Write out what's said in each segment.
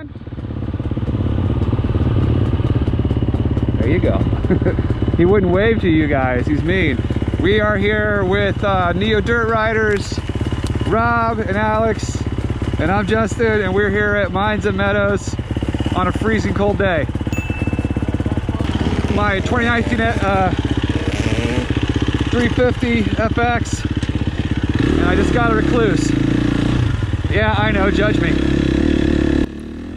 on. There you go. He wouldn't wave to you guys. He's mean. We are here with Neo Dirt Riders, Rob and Alex, and I'm Justin, and we're here at Mines and Meadows on a freezing cold day. My 2019 350 FX, and I just got a Rekluse. Yeah, I know, judge me.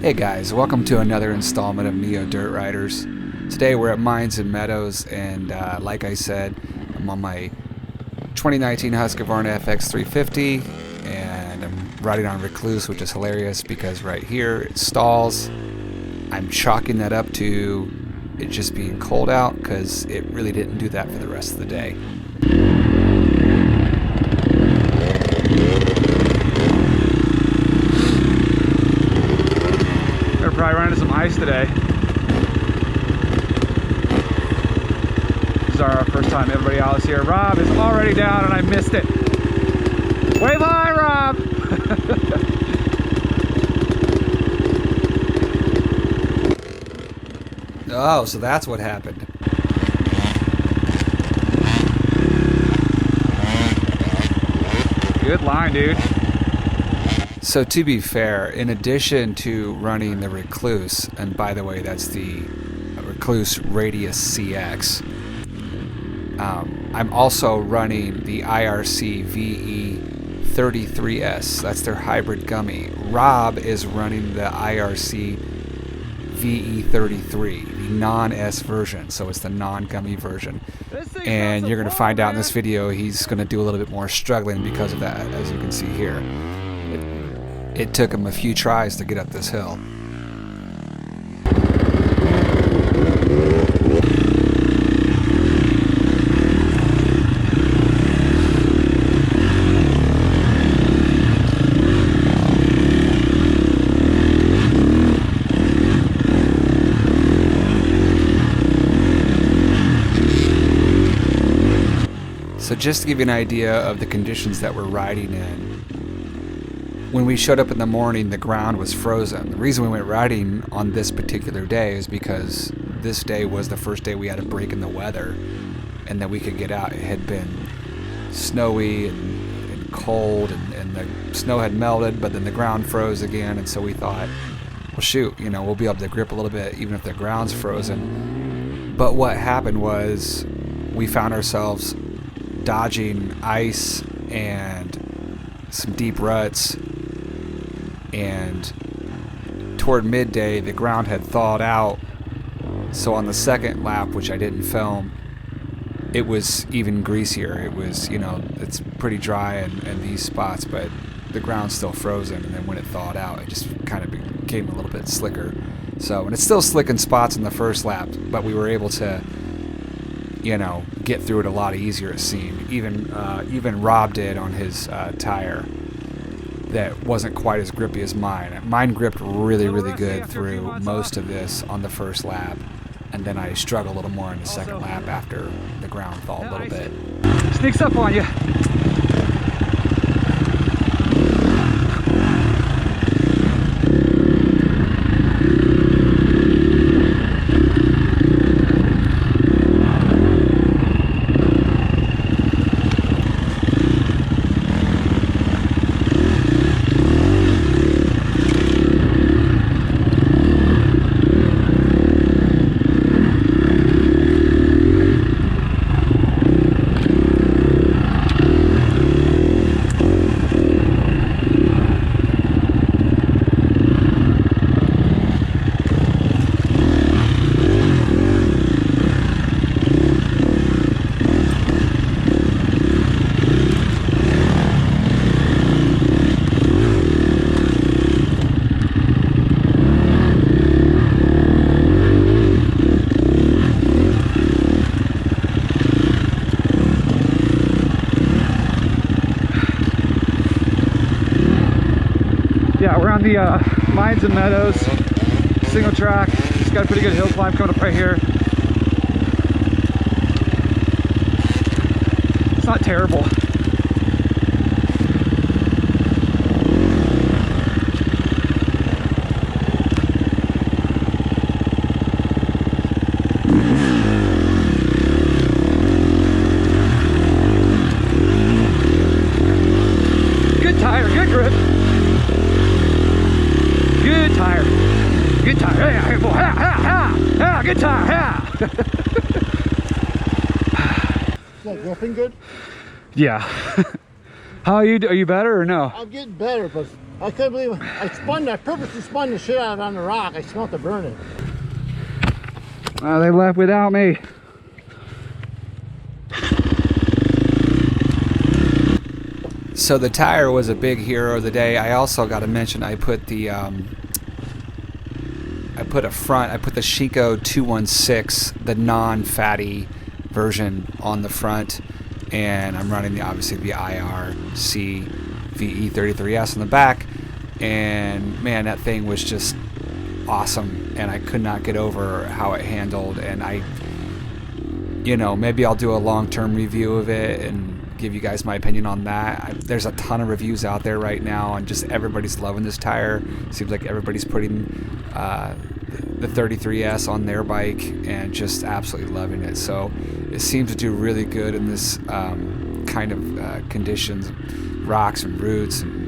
Hey guys, welcome to another installment of Neo Dirt Riders. Today we're at Mines and Meadows, and like I said, I'm on my 2019 Husqvarna FX 350, and I'm riding on Rekluse, which is hilarious because right here it stalls. I'm chalking that up to it just being cold out because it really didn't do that for the rest of the day. We're probably running some ice today. This is our first time everybody else here. Rob is already down and I missed it. Wave high, Rob! Oh, so that's what happened. Good line, dude. So to be fair, in addition to running the Rekluse, and by the way, that's the Rekluse Radius CX, I'm also running the IRC VE33s. That's their hybrid gummy. Rob is running the IRC VE33, the non-S version, so it's the non-gummy version. And you're going to find out in this video he's going to do a little bit more struggling because of that, as you can see here. It took him a few tries to get up this hill. So just to give you an idea of the conditions that we're riding in, when we showed up in the morning, the ground was frozen. The reason we went riding on this particular day is because this day was the first day we had a break in the weather and that we could get out. It had been snowy and cold, and the snow had melted, but then the ground froze again, and so we thought, well shoot, you know, we'll be able to grip a little bit even if the ground's frozen. But what happened was we found ourselves dodging ice and some deep ruts, and toward midday the ground had thawed out, so on the second lap, which I didn't film, it was even greasier. It was, you know, it's pretty dry in these spots, but the ground's still frozen, and then when it thawed out it just kind of became a little bit slicker. So, and it's still slick in spots in the first lap, but we were able to, you know, get through it a lot easier, it seemed. Even Rob did on his tire that wasn't quite as grippy as mine. Mine gripped really, really good through most of this on the first lap, and then I struggled a little more in the second lap after the ground thawed a little bit. Sneaks up on you. Yeah, we're on the Mines and Meadows single track. It's got a pretty good hill climb coming up right here. It's not terrible. good tire. Good tire. Yeah, boy. Ha, ha, ha. Yeah, good tire. Yeah. Is that gripping good? Yeah. How are you? Are you better or no? I'm getting better, but I couldn't believe I purposely spun the shit out on the rock. I smelled the burning. They left without me. So the tire was a big hero of the day. I also got to mention I put the I put the Shinko 216, the non-fatty version on the front, and I'm running obviously the IRC VE33s on the back, and man, that thing was just awesome, and I could not get over how it handled. And maybe I'll do a long-term review of it and give you guys my opinion on that. There's a ton of reviews out there right now, and just everybody's loving this tire. Seems like everybody's putting the 33s on their bike and just absolutely loving it. So it seems to do really good in this kind of conditions, rocks and roots, and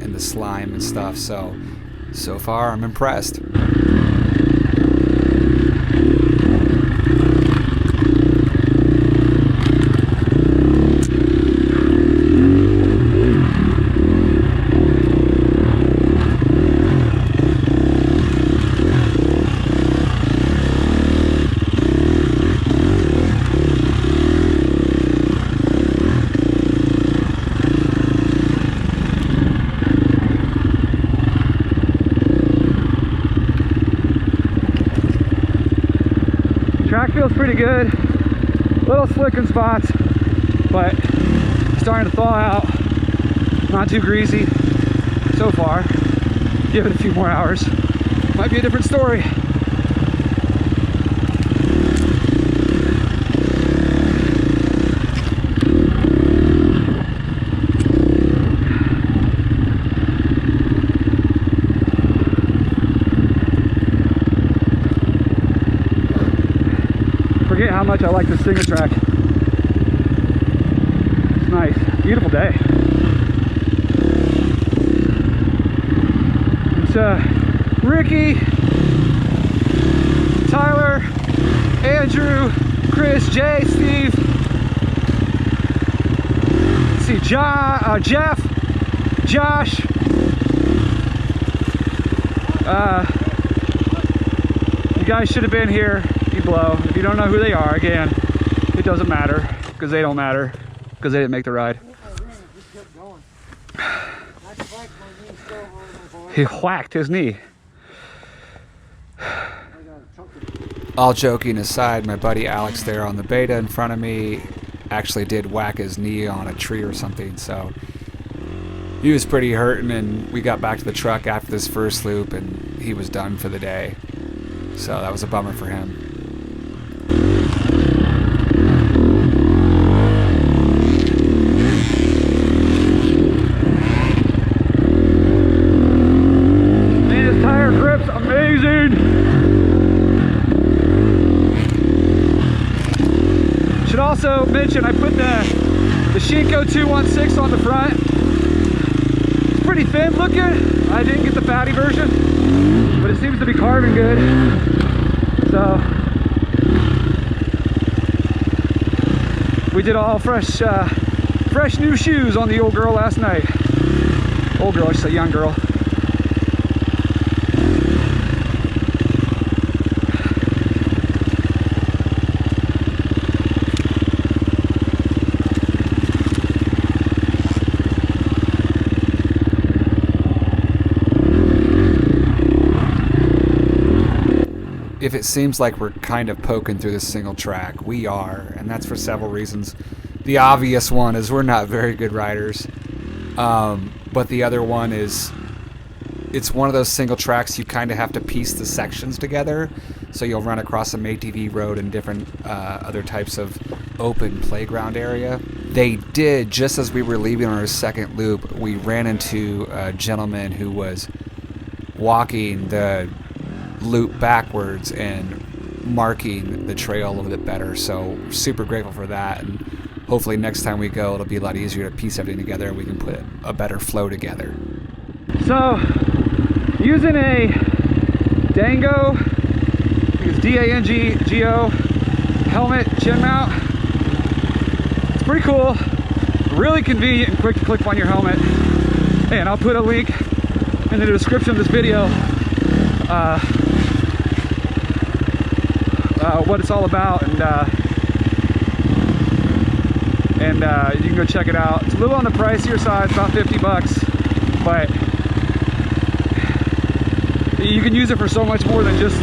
and the slime and stuff. So far I'm impressed. Track feels pretty good. Little slick in spots, but starting to thaw out. Not too greasy so far. Give it a few more hours. Might be a different story. Forget how much I like this single track. It's nice. Beautiful day. It's Ricky, Tyler, Andrew, Chris, Jay, Steve. Let's see, Jeff, Josh. You guys should have been here. Below. If you don't know who they are, again, it doesn't matter, because they don't matter, because they didn't make the ride. He whacked his knee. All joking aside, my buddy Alex there on the beta in front of me actually did whack his knee on a tree or something, so he was pretty hurting, and we got back to the truck after this first loop and he was done for the day. So that was a bummer for him. Also mention I put the Shinko 216 on the front. It's pretty thin looking. I didn't get the fatty version, but it seems to be carving good. So we did all fresh new shoes on the old girl last night. Old girl, I should say young girl. If it seems like we're kind of poking through this single track, we are, and that's for several reasons. The obvious one is we're not very good riders, but the other one is it's one of those single tracks you kind of have to piece the sections together, so you'll run across some ATV road and different other types of open playground area. They did, just as we were leaving on our second loop, we ran into a gentleman who was walking the loop backwards and marking the trail a little bit better, so super grateful for that, and hopefully next time we go it'll be a lot easier to piece everything together and we can put a better flow together. So you using a Dango, I think it's D-A-N-G-G-O helmet chin mount. It's pretty cool, really convenient and quick to clip on your helmet. And I'll put a link in the description of this video, what it's all about, and you can go check it out. It's a little on the pricier side, it's about 50 bucks, but you can use it for so much more than just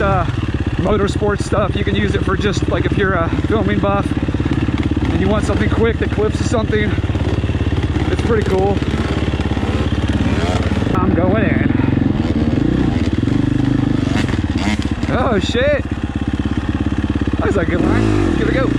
motorsports stuff. You can use it for just like if you're a filming buff and you want something quick that clips to something. It's pretty cool. I'm going in. Oh shit! That was a good line. Let's give it a go.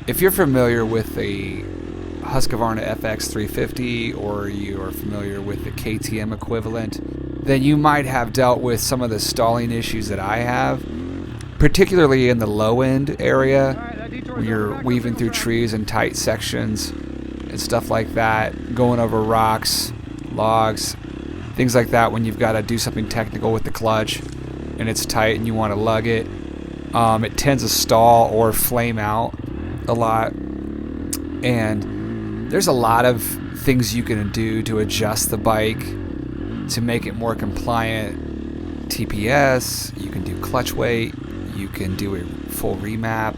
If you're familiar with the Husqvarna FX350 or you are familiar with the KTM equivalent, then you might have dealt with some of the stalling issues that I have, particularly in the low end area where you're weaving through trees in tight sections and stuff like that, going over rocks, logs, things like that when you've got to do something technical with the clutch and it's tight and you want to lug it. It tends to stall or flame out a lot, and there's a lot of things you can do to adjust the bike to make it more compliant. TPS, you can do clutch weight, you can do a full remap.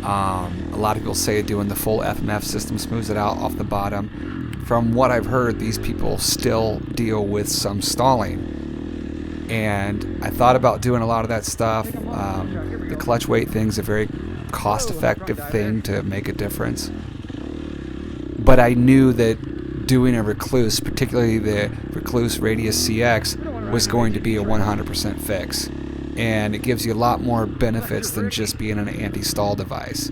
A lot of people say doing the full FMF system smooths it out off the bottom. From what I've heard, these people still deal with some stalling, and I thought about doing a lot of that stuff. The clutch weight thing's a very cost-effective thing to make a difference, but I knew that doing a Rekluse, particularly the Rekluse Radius CX, was going to be a 100% fix, and it gives you a lot more benefits than just being an anti-stall device.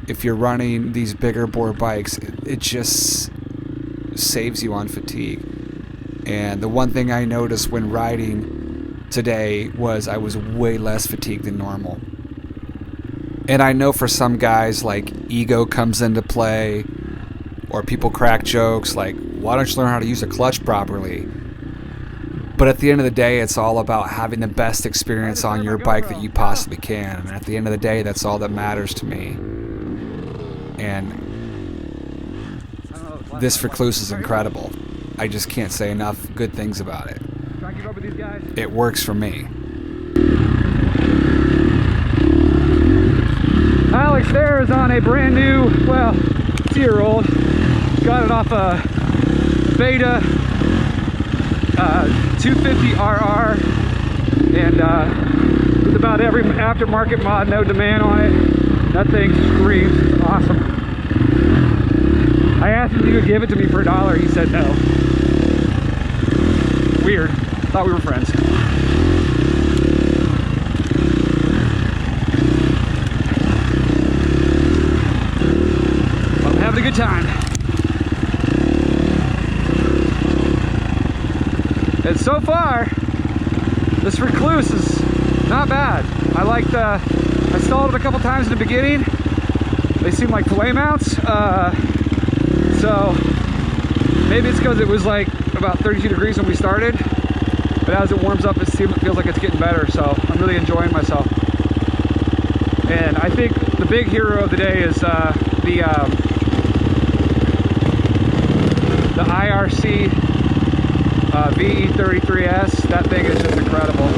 If you're running these bigger bore bikes, it just saves you on fatigue. And the one thing I noticed when riding today was I was way less fatigued than normal. And I know for some guys, like, ego comes into play, or people crack jokes like, why don't you learn how to use a clutch properly? But at the end of the day, it's all about having the best experience on your bike that you possibly can. And at the end of the day, that's all that matters to me. And this Rekluse is incredible. I just can't say enough good things about it. It works for me. Alex there is on a brand new, well, 2-year-old. Got it off a Beta 250RR, and with about every aftermarket mod, no demand on it. That thing screams. It's awesome. I asked him if he would give it to me for $1. He said no. Weird. Thought we were friends. Well, I'm having a good time. And so far, this Rekluse is not bad. I liked, I stalled it a couple times in the beginning. They seem like filet mounts. So maybe it's because it was like about 32 degrees when we started, but as it warms up, it feels like it's getting better. So I'm really enjoying myself. And I think the big hero of the day is the IRC VE33s. That thing is just incredible.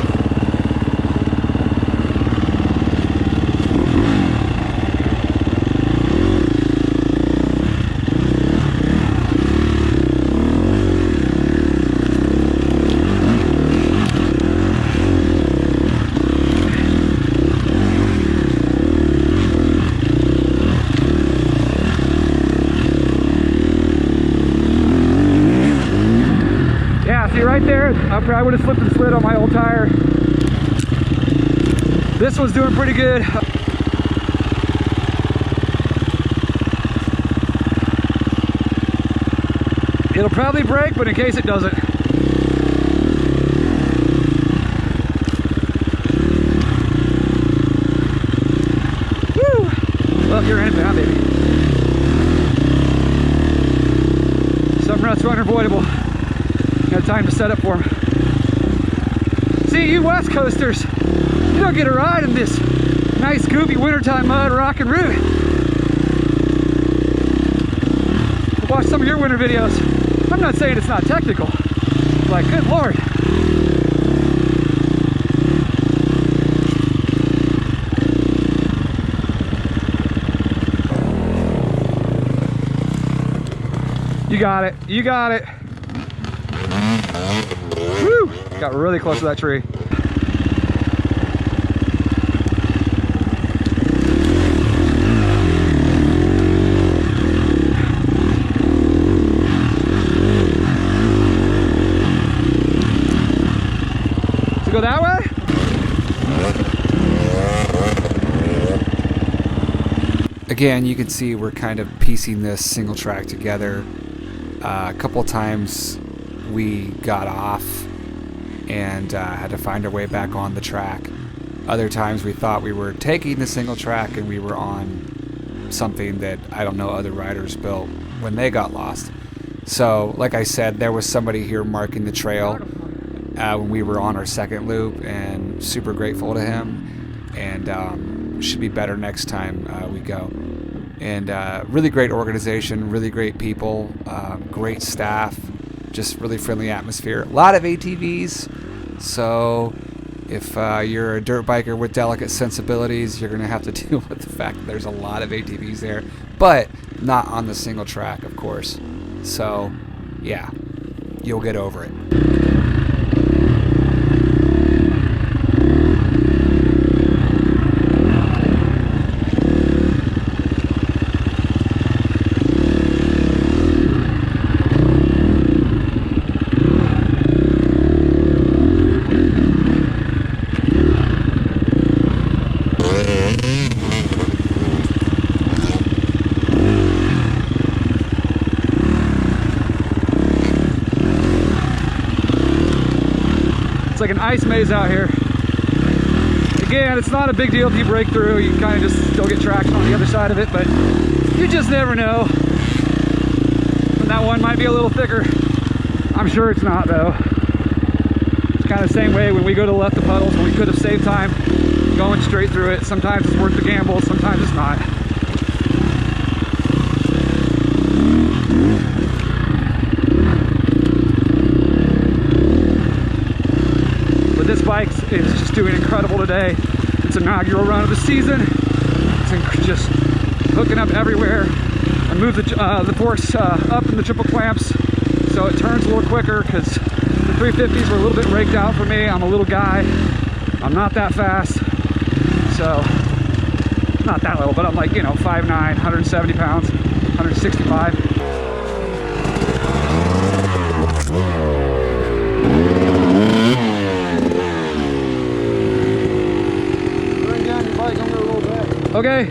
right there, I probably would have slipped and slid on my old tire. This one's doing pretty good. It'll probably break, but in case it doesn't. Woo! Well, you're in it now, baby. Some ruts are unavoidable. Got time to set up for them. See, you West Coasters, you don't get a ride in this nice, goofy wintertime mud, rock, and root. Watch some of your winter videos. I'm not saying it's not technical. Like, good Lord. You got it. You got it. Woo! Got really close to that tree. Go that way? Again, you can see we're kind of piecing this single track together. A couple times we got off and had to find our way back on the track. Other times we thought we were taking the single track and we were on something that I don't know other riders built when they got lost. So, like I said, there was somebody here marking the trail when we were on our second loop, and super grateful to him, and should be better next time we go. And really great organization, really great people, great staff, just really friendly atmosphere. A lot of ATVs, so if you're a dirt biker with delicate sensibilities, you're going to have to deal with the fact that there's a lot of ATVs there, but not on the single track, of course. So yeah, you'll get over it. Like an ice maze out here. Again, it's not a big deal if you break through. You kind of just still get traction on the other side of it, but you just never know. And that one might be a little thicker. I'm sure it's not, though. It's kind of the same way when we go to the left of puddles, when we could have saved time going straight through it. Sometimes it's worth the gamble, sometimes it's not. This bike is just doing incredible today. It's an inaugural run of the season. It's just hooking up everywhere. I moved the forks up in the triple clamps so it turns a little quicker, because the 350s were a little bit raked out for me. I'm a little guy. I'm not that fast. So, not that little, but I'm like, 5'9", 170 pounds, 165. Okay.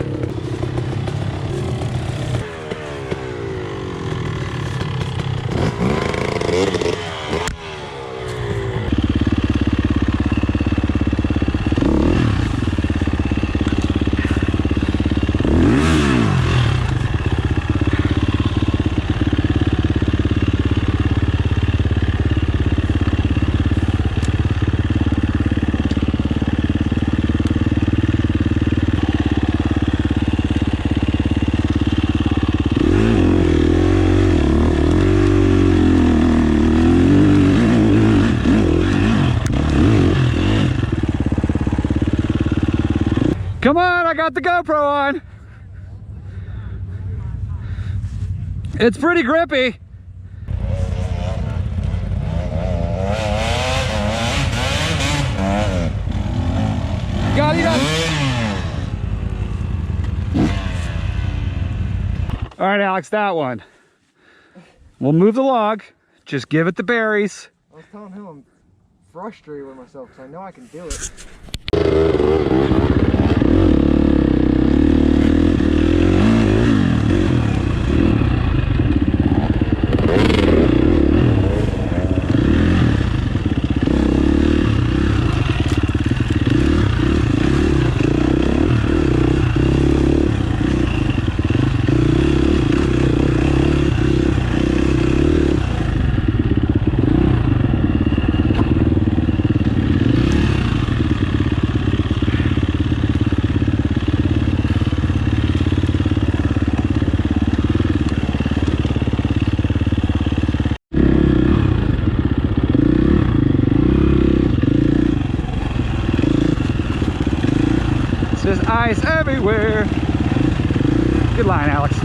Come on, I got the GoPro on. It's pretty grippy. Got it. All right, Alex, that one. We'll move the log. Just give it the berries. I was telling him I'm frustrated with myself because I know I can do it. There's ice everywhere. Good line, Alex.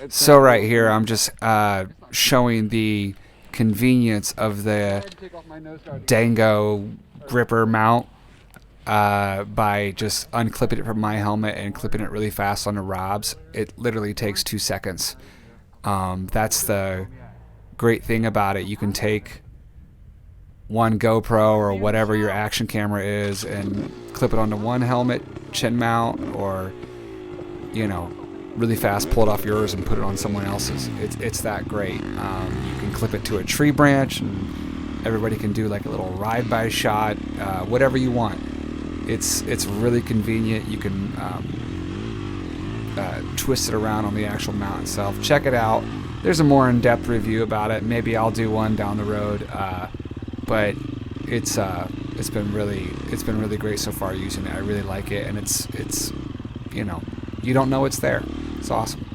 So right here, I'm just showing the convenience of the Dango Gripper Mount by just unclipping it from my helmet and clipping it really fast on the robs. It literally takes 2 seconds. That's the great thing about it. You can take one GoPro or whatever your action camera is and clip it onto one helmet, chin mount, or, you know, really fast pull it off yours and put it on someone else's. It's that great. You can clip it to a tree branch and everybody can do like a little ride-by shot, whatever you want. It's really convenient. You can twist it around on the actual mount itself. Check it out. There's a more in-depth review about it. Maybe I'll do one down the road. But it's been really great so far using it. I really like it, and it's you know, you don't know it's there. It's awesome.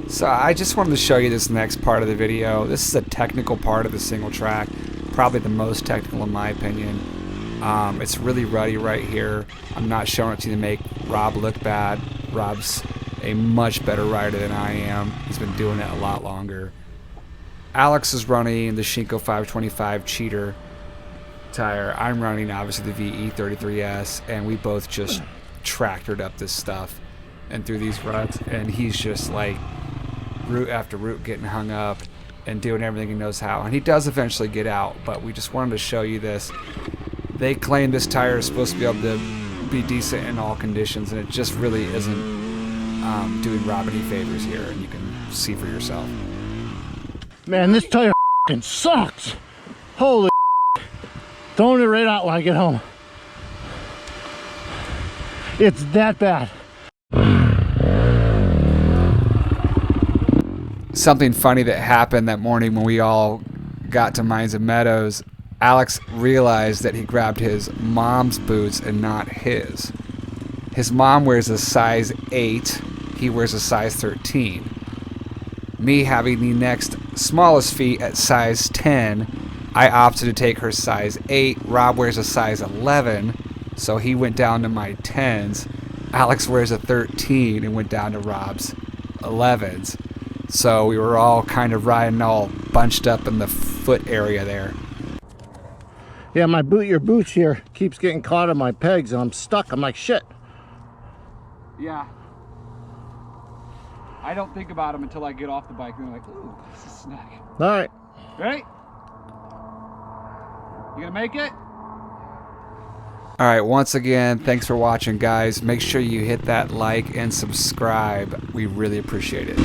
So I just wanted to show you this next part of the video. This is a technical part of the single track, probably the most technical in my opinion. It's really ruddy right here. I'm not showing it to you to make Rob look bad. Rob's a much better rider than I am. He's been doing it a lot longer. Alex is running the Shinko 525 cheater tire. I'm running obviously the VE33s, and we both just tractored up this stuff and through these ruts, and he's just like root after root getting hung up and doing everything he knows how, and he does eventually get out, but we just wanted to show you this. They claim this tire is supposed to be able to be decent in all conditions, and it just really isn't doing Rob any favors here, and you can see for yourself. Man, this tire f***ing sucks. Holy throwing it right out when I get home. It's that bad. Something funny that happened that morning when we all got to Mines and Meadows, Alex realized that he grabbed his mom's boots and not his. His mom wears a size 8, he wears a size 13. Me having the next smallest feet at size 10, I opted to take her size 8. Rob wears a size 11, so he went down to my 10s. Alex wears a 13 and went down to Rob's 11s. So we were all kind of riding all bunched up in the foot area there. Yeah, your boots here keeps getting caught on my pegs and I'm stuck. I'm like, shit. Yeah. I don't think about them until I get off the bike and I'm like, ooh, this is snug. All right. Ready? You gonna make it? All right, once again, thanks for watching, guys. Make sure you hit that like and subscribe. We really appreciate it.